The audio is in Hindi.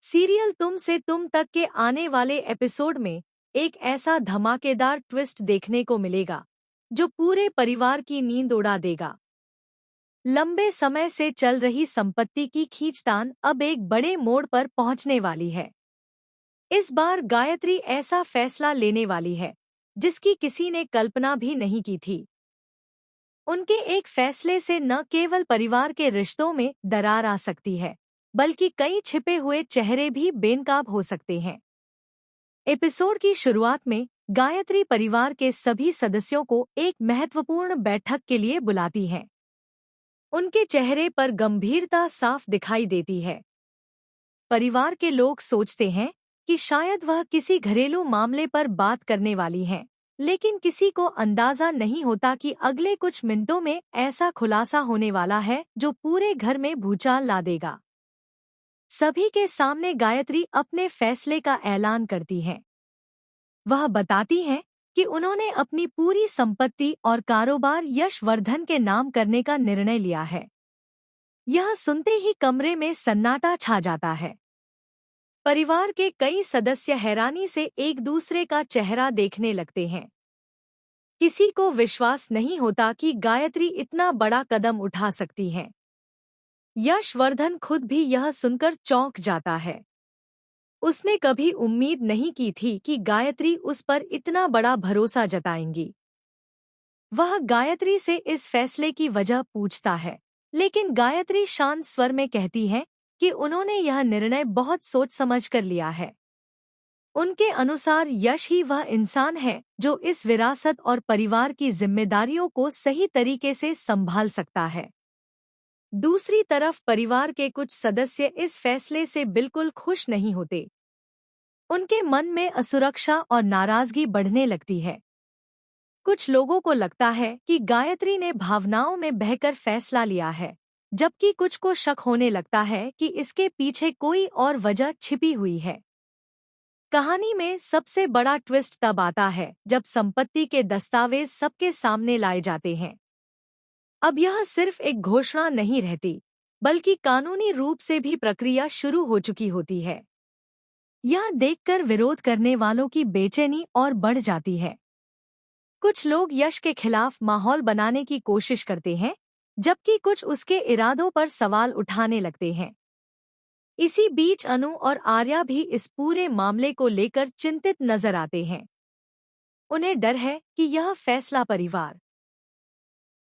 सीरियल तुम से तुम तक के आने वाले एपिसोड में एक ऐसा धमाकेदार ट्विस्ट देखने को मिलेगा जो पूरे परिवार की नींद उड़ा देगा। लंबे समय से चल रही संपत्ति की खींचतान अब एक बड़े मोड़ पर पहुंचने वाली है। इस बार गायत्री ऐसा फैसला लेने वाली है जिसकी किसी ने कल्पना भी नहीं की थी। उनके एक फैसले से न केवल परिवार के रिश्तों में दरार आ सकती है, बल्कि कई छिपे हुए चेहरे भी बेनकाब हो सकते हैं। एपिसोड की शुरुआत में गायत्री परिवार के सभी सदस्यों को एक महत्वपूर्ण बैठक के लिए बुलाती है। उनके चेहरे पर गंभीरता साफ दिखाई देती है। परिवार के लोग सोचते हैं कि शायद वह किसी घरेलू मामले पर बात करने वाली हैं, लेकिन किसी को अंदाजा नहीं होता कि अगले कुछ मिनटों में ऐसा खुलासा होने वाला है जो पूरे घर में भूचाल ला देगा। सभी के सामने गायत्री अपने फैसले का ऐलान करती है। वह बताती है कि उन्होंने अपनी पूरी संपत्ति और कारोबार यशवर्धन के नाम करने का निर्णय लिया है। यह सुनते ही कमरे में सन्नाटा छा जाता है। परिवार के कई सदस्य हैरानी से एक दूसरे का चेहरा देखने लगते हैं। किसी को विश्वास नहीं होता कि गायत्री इतना बड़ा कदम उठा सकती है। यशवर्धन खुद भी यह सुनकर चौंक जाता है। उसने कभी उम्मीद नहीं की थी कि गायत्री उस पर इतना बड़ा भरोसा जताएंगी। वह गायत्री से इस फैसले की वजह पूछता है, लेकिन गायत्री शांत स्वर में कहती है कि उन्होंने यह निर्णय बहुत सोच समझ कर लिया है। उनके अनुसार यश ही वह इंसान है जो इस विरासत और परिवार की जिम्मेदारियों को सही तरीके से संभाल सकता है। दूसरी तरफ परिवार के कुछ सदस्य इस फैसले से बिल्कुल खुश नहीं होते। उनके मन में असुरक्षा और नाराजगी बढ़ने लगती है। कुछ लोगों को लगता है कि गायत्री ने भावनाओं में बहकर फैसला लिया है, जबकि कुछ को शक होने लगता है कि इसके पीछे कोई और वजह छिपी हुई है। कहानी में सबसे बड़ा ट्विस्ट तब आता है जब संपत्ति के दस्तावेज सबके सामने लाए जाते हैं। अब यह सिर्फ एक घोषणा नहीं रहती, बल्कि कानूनी रूप से भी प्रक्रिया शुरू हो चुकी होती है। यह देखकर विरोध करने वालों की बेचैनी और बढ़ जाती है। कुछ लोग यश के खिलाफ माहौल बनाने की कोशिश करते हैं, जबकि कुछ उसके इरादों पर सवाल उठाने लगते हैं। इसी बीच अनु और आर्या भी इस पूरे मामले को लेकर चिंतित नजर आते हैं। उन्हें डर है कि यह फैसला परिवार